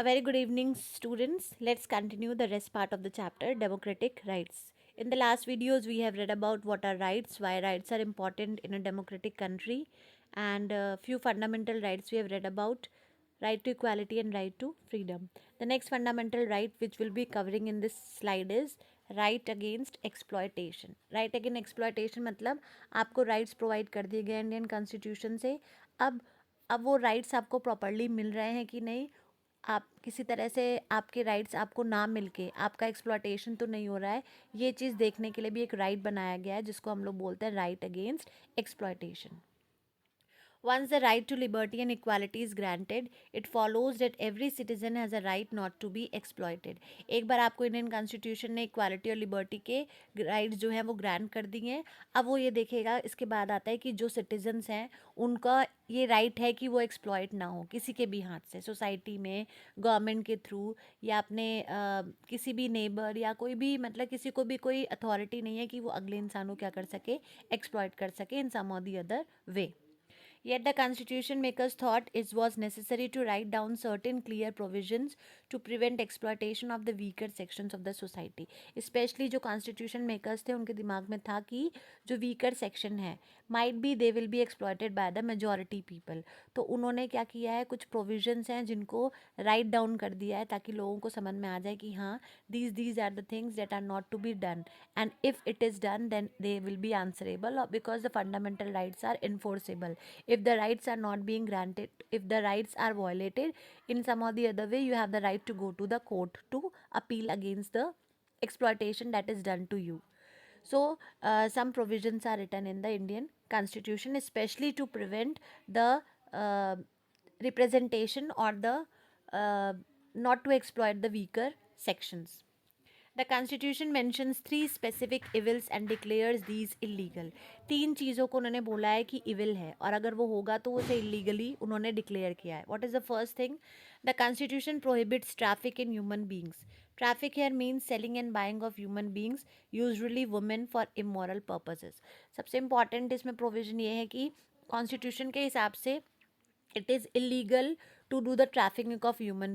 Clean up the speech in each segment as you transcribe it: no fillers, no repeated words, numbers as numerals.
A very good evening, students. Let's continue the rest part of the chapter Democratic Rights. In the last videos, we have read about what are rights, why rights are important in a democratic country, and a few fundamental rights we have read about right to equality and right to freedom. The next fundamental right, which we'll be covering in this slide, is right against exploitation. Right against exploitation मतलब आपको rights provide कर दिए गए Indian constitution से. अब अब वो rights आपको प्रॉपरली मिल रहे हैं कि नहीं, आप किसी तरह से आपके राइट्स आपको ना मिलके आपका एक्सप्लॉयटेशन तो नहीं हो रहा है, ये चीज़ देखने के लिए भी एक राइट बनाया गया है जिसको हम लोग बोलते हैं right against exploitation. Once the right to liberty and equality is granted, it follows that every citizen has a right not to be exploited. एक बार आपको इंडियन कॉन्स्टिट्यूशन ने इक्वालिटी और लिबर्टी के राइट्स जो हैं वो ग्रांट कर दिए हैं. अब वो ये देखेगा, इसके बाद आता है कि जो सिटीजन्स हैं उनका ये राइट है कि वो एक्सप्लॉयट ना हो किसी के भी हाथ से, सोसाइटी में, गवर्नमेंट के थ्रू, या अपने किसी भी नेबर या कोई भी, मतलब किसी को भी कोई अथॉरिटी नहीं है कि वो अगले इंसान को क्या कर सके, एक्सप्लॉयट कर सके इन सम और the other way. Yet the constitution makers thought it was necessary to write down certain clear provisions to prevent exploitation of the weaker sections of the society. Especially जो constitution makers थे उनके दिमाग में था कि जो weaker section है might be they will be exploited by the majority people. तो उन्होंने क्या किया है, कुछ provisions हैं जिनको write down कर दिया है ताकि लोगों को समझ में आ जाए कि हाँ these are the things that are not to be done, and if it is done then they will be answerable because the fundamental rights are enforceable. If the rights are not being granted, if the rights are violated in some or the other way, you have the right to go to the court to appeal against the exploitation that is done to you. So some provisions are written in the Indian constitution especially to prevent the representation or the not to exploit the weaker sections. The constitution mentions three specific evils and declares these illegal. तीन चीज़ों को उन्होंने बोला है कि evil है और अगर वो होगा तो उसे illegally उन्होंने declare किया है. What is the first thing? The constitution prohibits traffic in human beings. Traffic here means selling and buying of human beings, usually women, for immoral purposes. सबसे important इसमें provision ये है कि constitution के हिसाब से it is illegal to do the trafficking of human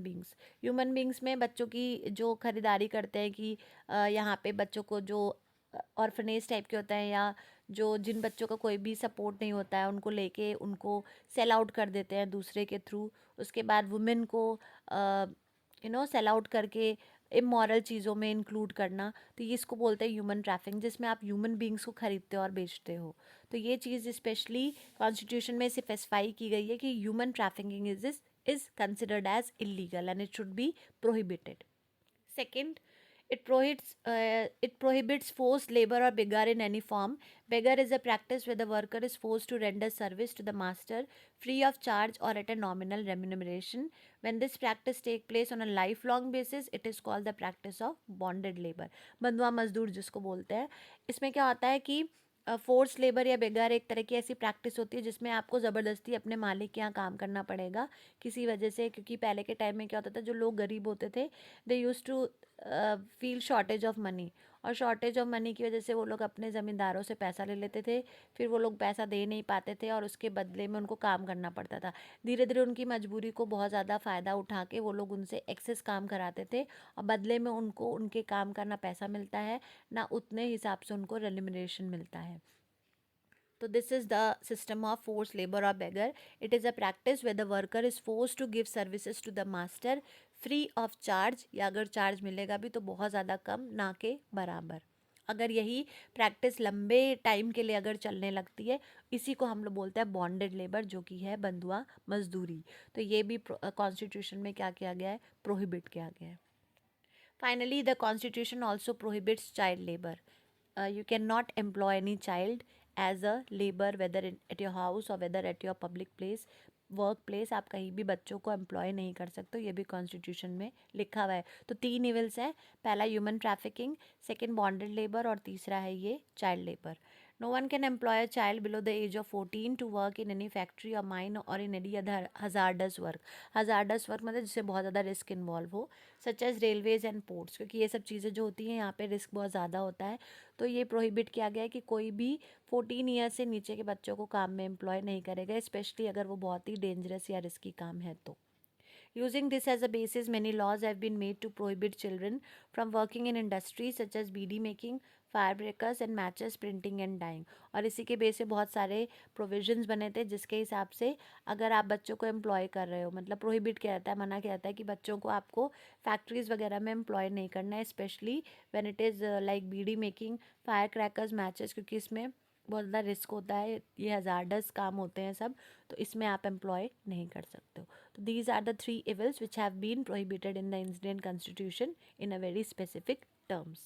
beings में बच्चों की जो खरीदारी करते हैं कि यहाँ पे बच्चों को जो ऑर्फनेज टाइप के होते हैं या जो जिन बच्चों का कोई भी सपोर्ट नहीं होता है उनको लेके उनको सेल आउट कर देते हैं दूसरे के थ्रू. उसके बाद वुमेन को सेल आउट करके इमोरल चीज़ों में इंक्लूड करना, तो ये इसको बोलते हैं ह्यूमन ट्रैफिकिंग, जिसमें आप ह्यूमन बींग्स को खरीदते हो और बेचते हो. तो ये चीज़ स्पेशली कॉन्स्टिट्यूशन में स्पेसिफाई की गई है कि human trafficking is considered as illegal and it should be prohibited. Second, it prohibits forced labor or begar in any form. Begar is a practice where the worker is forced to render service to the master free of charge or at a nominal remuneration. When this practice take place on a lifelong basis, it is called the practice of bonded labor. बंधुआ मजदूर जिसको बोलते हैं. इसमें क्या होता है कि फोर्स लेबर या बेगार एक तरह की ऐसी प्रैक्टिस होती है जिसमें आपको ज़बरदस्ती अपने मालिक के यहाँ काम करना पड़ेगा किसी वजह से, क्योंकि पहले के टाइम में क्या होता था, जो लोग गरीब होते थे they used to feel shortage of money, और शॉर्टेज ऑफ मनी की वजह से वो लोग अपने ज़मींदारों से पैसा ले लेते थे, फिर वो लोग पैसा दे नहीं पाते थे और उसके बदले में उनको काम करना पड़ता था. धीरे धीरे उनकी मजबूरी को बहुत ज़्यादा फ़ायदा उठा के वो लोग उनसे एक्सेस काम कराते थे और बदले में उनको उनके काम का ना पैसा मिलता है ना उतने हिसाब से उनको रेम्यूनरेशन मिलता है. So this is the system of forced labor or beggar. It is a practice where the worker is forced to give services to the master free of charge, या अगर चार्ज मिलेगा भी तो बहुत ज़्यादा कम, ना के बराबर. अगर यही प्रैक्टिस लंबे टाइम के लिए अगर चलने लगती है, इसी को हम लोग बोलते हैं बॉन्डेड लेबर, जो कि है बंधुआ मजदूरी. तो ये भी कॉन्स्टिट्यूशन में क्या किया गया है, प्रोहिबिट किया गया है. Finally, the constitution also prohibits child labor. You cannot employ any child as a labor, whether at your house or whether at your public place, work place. आप कहीं भी बच्चों को एम्प्लॉय नहीं कर सकते, ये भी कॉन्स्टिट्यूशन में लिखा हुआ है. तो तीन इविल्स हैं, पहला human trafficking, second bonded labour और तीसरा है ये child labour. No one can employ a child below the age of 14 to work in any factory or mine or in any other hazardous work. hazardous work मतलब जिससे बहुत ज़्यादा risk involve हो, such as railways and ports, क्योंकि ये सब चीज़ें जो होती हैं यहाँ पे रिस्क बहुत ज़्यादा होता है. तो ये प्रोहिबिट किया गया है कि कोई भी 14 ईयर से नीचे के बच्चों को काम में एम्प्लॉय नहीं करेगा, स्पेशली अगर वो बहुत ही डेंजरस या रिस्की काम है तो. Using this as a basis, many laws have been made to prohibit children from working in industries such as bidi making, firecrackers and matches printing and dyeing. और इसी के बेस पे बहुत सारे प्रोविजंस बने थे जिसके हिसाब से अगर आप बच्चों को एम्प्लॉय कर रहे हो, मतलब प्रोहिबिट किया जाता है, मना किया जाता है कि बच्चों को आपको फैक्ट्रीज वगैरह में एम्प्लॉय नहीं करना है, specially when it is like bidi making, fire crackers, matches, क्योंकि इसमें बहुत ज़्यादा रिस्क होता है, ये हज़ार्डस काम होते हैं सब, तो इसमें आप एम्प्लॉय नहीं कर सकते हो. तो these are the three evils which have been prohibited in the Indian Constitution in a very specific terms.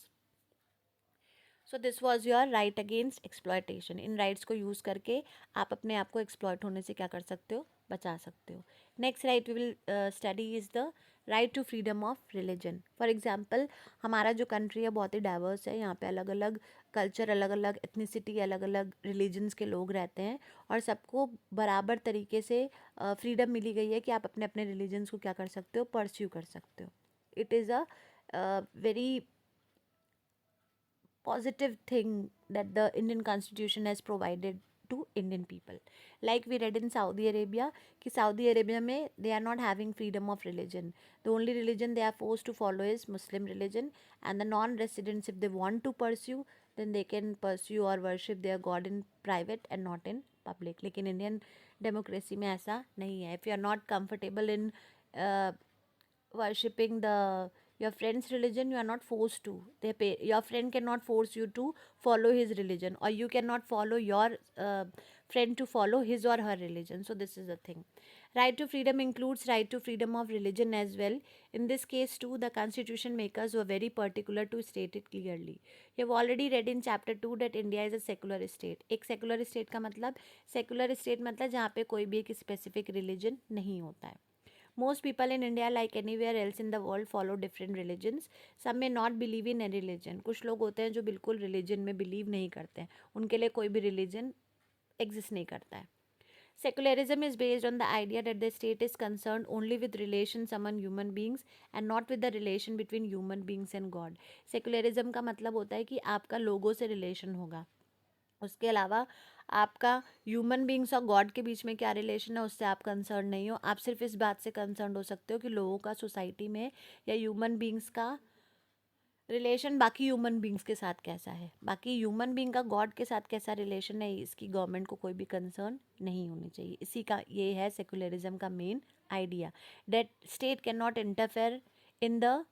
So this was your right against exploitation. In rights को यूज़ करके आप अपने आप को एक्सप्लॉयट होने से क्या कर सकते हो, बचा सकते हो. Next right we will study is the right to freedom of religion. For example, हमारा जो कंट्री है बहुत ही डाइवर्स है, यहाँ पे अलग अलग कल्चर, अलग अलग एथनिसिटी, अलग अलग रिलीजन्स के लोग रहते हैं और सबको बराबर तरीके से फ्रीडम मिली गई है कि आप अपने अपने रिलीजन्स को क्या कर सकते हो, परस्यू कर सकते हो. It is a very positive thing that the Indian Constitution has provided to Indian people. Like we read in Saudi Arabia, कि Saudi Arabia में they are not having freedom of religion. The only religion they are forced to follow is Muslim religion, and the non-residents, if they want to pursue, then they can pursue or worship their God in private and not in public. लेकिन Indian democracy में ऐसा नहीं है. If you are not comfortable in uh, worshipping your friend's religion, you are not forced to. Your friend cannot force you to follow his religion, or you cannot follow your friend to follow his or her religion. So this is the thing. Right to freedom includes right to freedom of religion as well. In this case too, the constitution makers were very particular to state it clearly. You have already read in chapter 2 that India is a secular state. एक secular state का मतलब, secular state मतलब जहाँ पे कोई भी एक specific religion नहीं होता है. Most people in India, like anywhere else in the world, follow different religions. Some may not believe in any religion. कुछ लोग होते हैं जो बिल्कुल religion में believe नहीं करते हैं, उनके लिए कोई भी religion exist नहीं करता है. Secularism is based on the idea that the state is concerned only with relations among human beings and not with the relation between human beings and God. Secularism का मतलब होता है कि आपका लोगों से relation होगा, उसके अलावा आपका ह्यूमन बींग्स और गॉड के बीच में क्या रिलेशन है उससे आप कंसर्न नहीं हो. आप सिर्फ इस बात से कंसर्न हो सकते हो कि लोगों का सोसाइटी में या ह्यूमन बींग्स का रिलेशन बाकी ह्यूमन बींग्स के साथ कैसा है, बाकी ह्यूमन बींग का गॉड के साथ कैसा रिलेशन है, इसकी गवर्नमेंट को कोई भी कंसर्न नहीं होनी चाहिए. इसी का ये है सेकुलरिज्म का main idea, that state can not interfere in the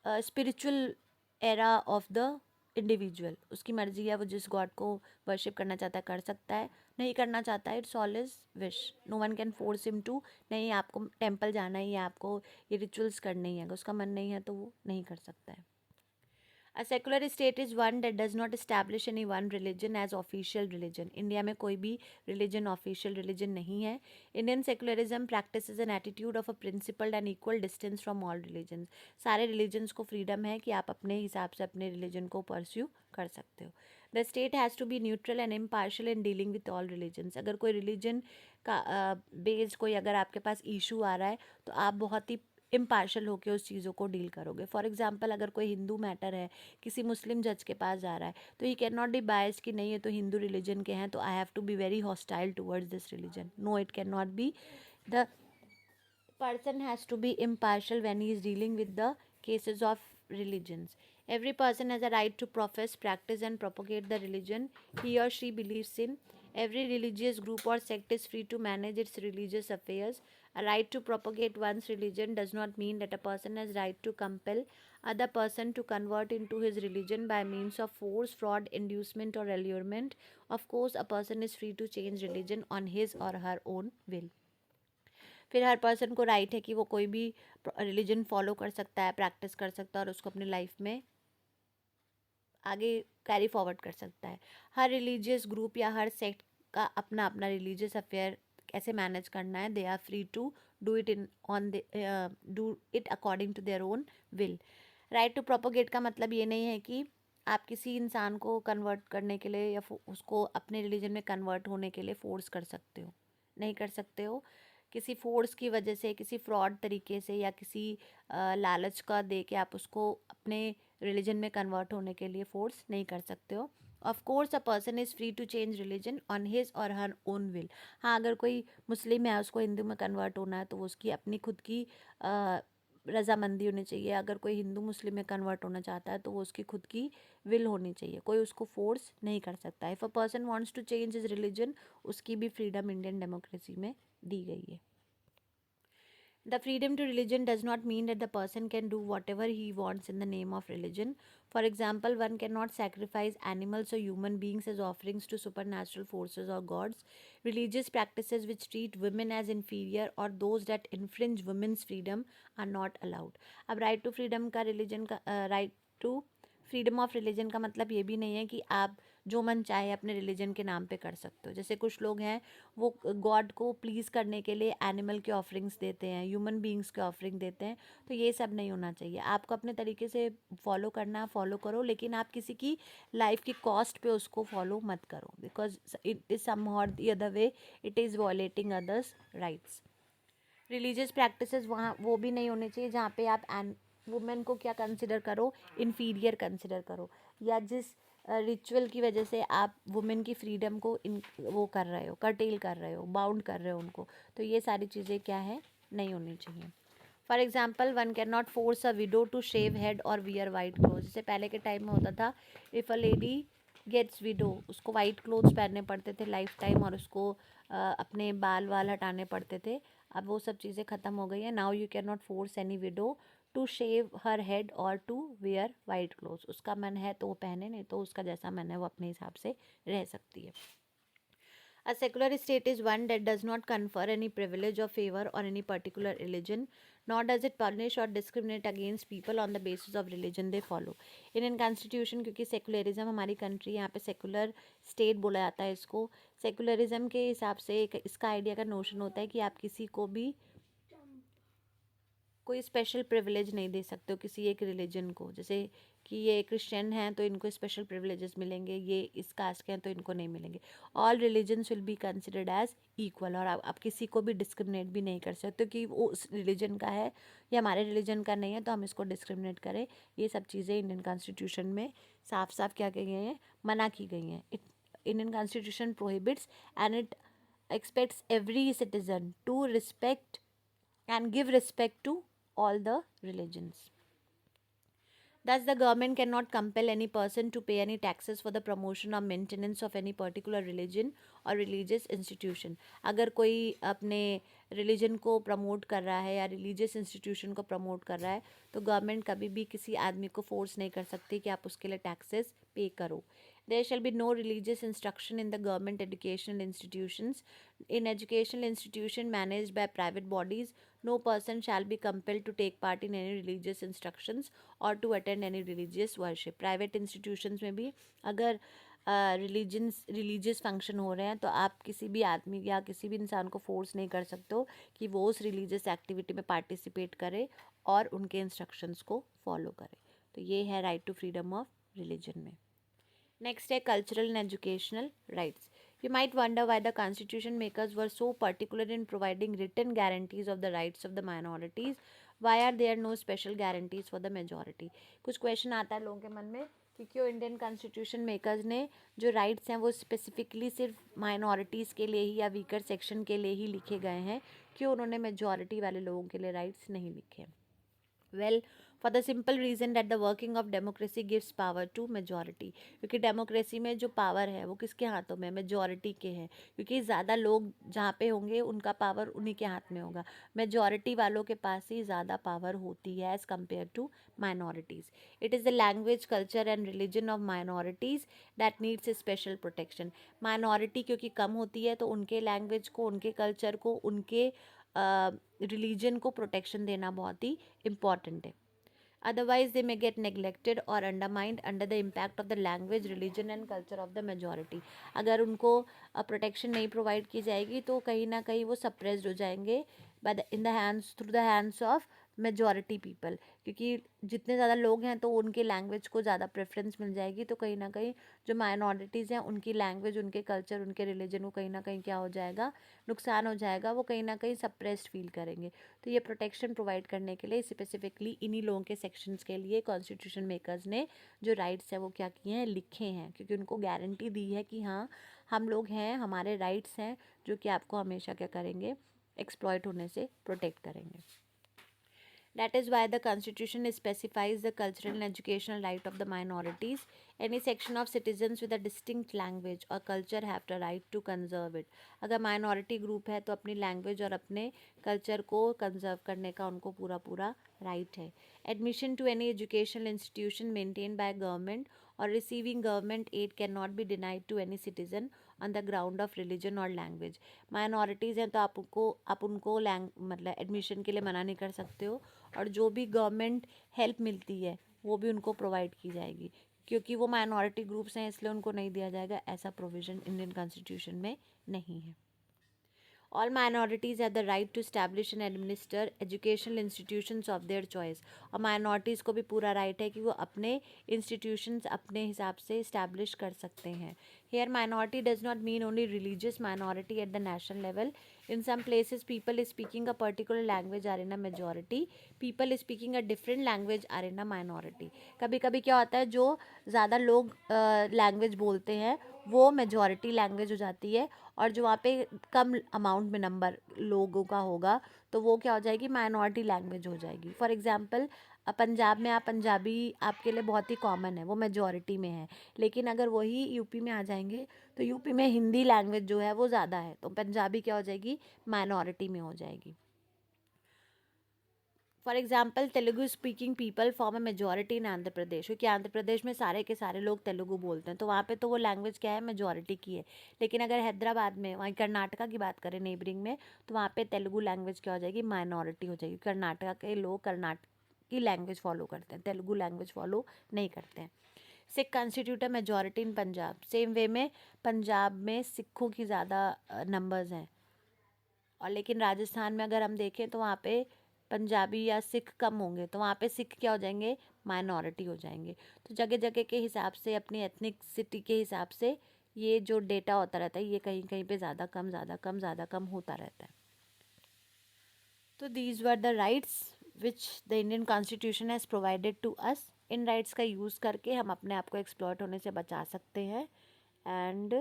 spiritual era of the individual. उसकी मर्जी है, वो जिस गॉड को वर्शिप करना चाहता है कर सकता है, नहीं करना चाहता है it's all his wish. No one can force him to, नहीं आपको टेम्पल जाना ही है, आपको ये रिचुअल्स करने ही है, उसका मन नहीं है तो वो नहीं कर सकता है. A secular state is one that does not establish any one religion as official religion. India में कोई भी religion official religion नहीं है. Indian secularism practices an attitude of a principled and equal distance from all religions. सारे religions को freedom है कि आप अपने हिसाब से अपने religion को pursue कर सकते हो. The state has to be neutral and impartial in dealing with all religions. अगर कोई religion का based कोई अगर आपके पास issue आ रहा है तो आप बहुत ही इम्पार्शल होकर उस चीज़ों को डील करोगे. फॉर एग्जाम्पल, अगर कोई हिंदू मैटर है किसी मुस्लिम जज के पास जा रहा है तो he can not be biased कि नहीं ये तो हिंदू रिलीजन के हैं तो I have to be very hostile towards this religion. No, it can not be. The person has to be impartial when he is dealing with the cases of religions. Every person has a right to profess, practice and propagate the religion he or she believes in. Every religious group or sect is free to manage its religious affairs. A right to propagate one's religion does not mean that a person has right to compel other person to convert into his religion by means of force, fraud, inducement or allurement. Of course, a person is free to change religion on his or her own will. फिर हर person को right है कि वो कोई भी religion follow कर सकता है, प्रैक्टिस कर सकता है और उसको अपनी लाइफ में आगे कैरी फॉरवर्ड कर सकता है. हर रिलीजियस ग्रुप या हर सेक्ट का अपना अपना रिलीजियस अफेयर कैसे मैनेज करना है, they are free to do it do it according to their own will. Right to propagate का मतलब ये नहीं है कि आप किसी इंसान को कन्वर्ट करने के लिए या उसको अपने रिलीजन में कन्वर्ट होने के लिए फोर्स कर सकते हो, नहीं कर सकते हो. किसी फोर्स की वजह से, किसी फ्रॉड तरीके से या किसी लालच का दे के आप उसको अपने रिलीजन में कन्वर्ट होने के लिए फोर्स नहीं कर सकते हो. Of course a person is free to change religion on his or her own will. हाँ, अगर कोई मुस्लिम है, उसको हिंदू में कन्वर्ट होना है, तो वो उसकी अपनी खुद की रजामंदी होनी चाहिए। अगर कोई हिंदू मुस्लिम में कन्वर्ट होना चाहता है तो वो उसकी खुद की विल होनी चाहिए, कोई उसको फोर्स नहीं कर सकता। If a person wants to change his religion, उसकी भी फ्रीडम इंडियन डेमोक्रेसी में दी गई है। The freedom to religion does not mean that the person can do whatever he wants in the name of religion. For example, one cannot sacrifice animals or human beings as offerings to supernatural forces or gods. Religious practices which treat women as inferior or those that infringe women's freedom are not allowed. अब right to freedom का religion का right to freedom of religion का मतलब ये भी नहीं है कि आप जो मन चाहे अपने रिलीजन के नाम पे कर सकते हो। जैसे कुछ लोग हैं, वो गॉड को प्लीज़ करने के लिए एनिमल के ऑफरिंग्स देते हैं, ह्यूमन बीइंग्स के ऑफरिंग देते हैं। तो ये सब नहीं होना चाहिए। आपको अपने तरीके से फॉलो करना, फॉलो करो, लेकिन आप किसी की लाइफ की कॉस्ट पे उसको फॉलो मत करो, बिकॉज इट इज़ सम और the other way it is violating others rights. Religious practices वहाँ वो भी नहीं होने चाहिए जहाँ पे आप वुमेन को क्या कंसिडर करो, इन्फीरियर कंसिडर करो, या जिस रिचुअल की वजह से आप वुमेन की फ्रीडम को वो कर रहे हो, कर्टेल कर रहे हो, बाउंड कर रहे हो उनको। तो ये सारी चीज़ें क्या है, नहीं होनी चाहिए। For example, one can not force a widow to shave head or wear white cloth. जैसे पहले के टाइम में होता था, if a lady gets widow, उसको वाइट क्लोथ्स पहनने पड़ते थे लाइफ टाइम, और उसको अपने बाल वाल हटाने पड़ते थे। अब वो सब चीज़ें ख़त्म हो गई हैं। Now you can not force any widow to shave her head or to wear white clothes. उसका मन है तो वो पहने, नहीं तो उसका जैसा मन है वो अपने हिसाब से रह सकती है। A secular state is one that does not confer any privilege or favor on any particular religion, nor does it punish or discriminate against people on the basis of religion they follow. Indian constitution, क्योंकि secularism हमारी country, यहाँ पे secular state बोला जाता है इसको। Secularism के हिसाब से इसका आइडिया का नोशन होता है कि आप किसी को भी कोई स्पेशल प्रिविलेज नहीं दे सकते हो किसी एक रिलीजन को। जैसे कि ये क्रिश्चियन हैं तो इनको स्पेशल प्रिविलेजेस मिलेंगे, ये इस कास्ट के हैं तो इनको नहीं मिलेंगे। All religions will be considered as equal, और आप किसी को भी डिस्क्रिमिनेट भी नहीं कर सकते कि वो उस रिलीजन का है या हमारे रिलीजन का नहीं है तो हम इसको डिस्क्रिमिनेट करें। ये सब चीज़ें इंडियन कॉन्स्टिट्यूशन में साफ साफ क्या कही गई हैं, मना की गई हैं। Indian constitution prohibits and it expects every citizen to respect and give respect to all the religions. Thus, the government cannot compel any person to pay any taxes for the promotion or maintenance of any particular religion or religious institution. अगर कोई अपने religion को promote कर रहा है या religious institution को promote कर रहा है तो गवर्नमेंट कभी भी किसी आदमी को फोर्स नहीं कर सकती कि आप उसके लिए टैक्सेस पे करो. There shall be no religious instruction in the government educational institutions. In educational institution managed by private bodies, no person shall be compelled to take part in any religious instructions or to attend any religious worship. Private institutions में भी अगर religious function हो रहे हैं तो आप किसी भी आदमी या किसी भी इंसान को फोर्स नहीं कर सकते हो कि वो उस रिलीजियस एक्टिविटी में पार्टिसिपेट करे और उनके इंस्ट्रक्शंस को फॉलो करे. तो ये है right to freedom of religion में. नेक्स्ट है cultural and educational rights. You might wonder why the constitution makers were so particular in providing written guarantees of the rights of the minorities. Why are there no special guarantees for the majority? कुछ question आता है लोगों के मन में कि क्यों Indian constitution makers ने जो राइट्स हैं वो स्पेसिफिकली सिर्फ माइनॉरिटीज़ के लिए ही या वीकर सेक्शन के लिए ही लिखे गए हैं, क्यों उन्होंने मेजॉरिटी वाले लोगों के लिए राइट्स नहीं लिखे. Well, for the simple reason that the working of democracy gives power to majority. क्योंकि डेमोक्रेसी में जो पावर है वो किसके हाथों में, मेजॉरिटी के हैं. क्योंकि ज़्यादा लोग जहाँ पे होंगे उनका पावर उन्हीं के हाथ में होगा. मेजॉरिटी वालों के पास ही ज़्यादा पावर होती है as compare to minorities. It is the language, culture and religion of minorities that needs special protection. Minority क्योंकि कम होती है तो उनके लैंग्वेज को, उनके कल्चर को, उनके रिलीजन को प्रोटेक्शन देना बहुत ही इम्पॉर्टेंट है. Otherwise, they may get neglected or undermined under the impact of the language, religion and culture of the majority. अगर उनको प्रोटेक्शन नहीं प्रोवाइड की जाएगी तो कहीं ना कहीं वो सप्रेस्ड हो जाएंगे in the hands through the hands of majority people, क्योंकि जितने ज़्यादा लोग हैं तो उनके लैंग्वेज को ज़्यादा प्रेफरेंस मिल जाएगी, तो कहीं ना कहीं जो माइनॉरिटीज़ हैं उनकी लैंग्वेज, उनके कल्चर, उनके रिलीजन को कहीं ना कहीं क्या हो जाएगा, नुकसान हो जाएगा, वो कहीं ना कहीं सप्रेस्ड फील करेंगे। तो ये प्रोटेक्शन प्रोवाइड करने के लिए स्पेसिफिकली इन्हीं लोगों के सेक्शंस के लिए कॉन्स्टिट्यूशन मेकर्स ने जो राइट्स हैं वो क्या किए हैं, लिखे हैं, क्योंकि उनको गारंटी दी है कि हाँ हम लोग हैं, हमारे राइट्स हैं जो कि आपको हमेशा क्या करेंगे, एक्सप्लॉइट होने से प्रोटेक्ट करेंगे। That is why the Constitution specifies the cultural and educational right of the minorities. Any section of citizens with a distinct language or culture have the right to conserve it. अगर minority group है तो अपनी language और अपने culture को conserve करने का उनको पूरा पूरा right है. Admission to any educational institution maintained by government or receiving government aid cannot be denied to any citizen on the ground of religion or language. Minorities हैं तो आप उनको मतलब एडमिशन के लिए मना नहीं कर सकते हो, और जो भी गवर्नमेंट हेल्प मिलती है वो भी उनको प्रोवाइड की जाएगी, क्योंकि वो माइनॉरिटी ग्रुप्स हैं इसलिए उनको नहीं दिया जाएगा, ऐसा प्रोविज़न इंडियन कॉन्स्टिट्यूशन में नहीं है। All minorities have the right to establish and administer educational institutions of their choice. और minorities को भी पूरा right है कि वो अपने institutions अपने हिसाब से establish कर सकते हैं. Here minority does not mean only religious minority at the national level. In some places people speaking a particular language are in a majority. People speaking a different language are in a minority. कभी कभी क्या होता है, जो ज़्यादा लोग language बोलते हैं वो मेजॉरिटी लैंग्वेज हो जाती है, और जो वहाँ पे कम अमाउंट में नंबर लोगों का होगा तो वो क्या हो जाएगी, माइनॉरिटी लैंग्वेज हो जाएगी। फॉर एग्जांपल पंजाब में आप पंजाबी आपके लिए बहुत ही कॉमन है, वो मेजॉरिटी में है, लेकिन अगर वही यूपी में आ जाएंगे तो यूपी में हिंदी लैंग्वेज जो है वो ज़्यादा है, तो पंजाबी क्या हो जाएगी, माइनॉरिटी में हो जाएगी। For example Telugu speaking people form a majority in Andhra Pradesh, क्योंकि आंध्र प्रदेश में सारे के सारे लोग तेलुगु बोलते हैं, तो वहाँ पे तो वो लैंग्वेज क्या है, मेजॉरिटी की है। लेकिन अगर हैदराबाद में, वहीं कर्नाटका की बात करें नेबरिंग में, तो वहाँ पे तेलुगु लैंग्वेज क्या हो जाएगी, माइनॉरिटी हो जाएगी। कर्नाटका के लोग कर्नाटक की लैंग्वेज फॉलो करते हैं, तेलुगु लैंग्वेज फॉलो नहीं करते हैं। Sikh constitute a majority in Punjab, same way में पंजाब में सिखों की ज़्यादा नंबर्स हैं, और लेकिन राजस्थान में अगर हम देखें तो वहाँ पे पंजाबी या सिख कम होंगे, तो वहाँ पे सिख क्या हो जाएंगे, माइनॉरिटी हो जाएंगे। तो जगह जगह के हिसाब से, अपनी एथनिसिटी के हिसाब से ये जो डेटा होता रहता है, ये कहीं कहीं पे ज़्यादा कम, ज़्यादा कम, ज़्यादा कम होता रहता है। तो these were the rights which the Indian constitution has provided to us. इन राइट्स का यूज़ करके हम अपने आप को एक्सप्लॉयट होने से बचा सकते हैं, and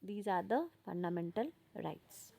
these are the fundamental rights.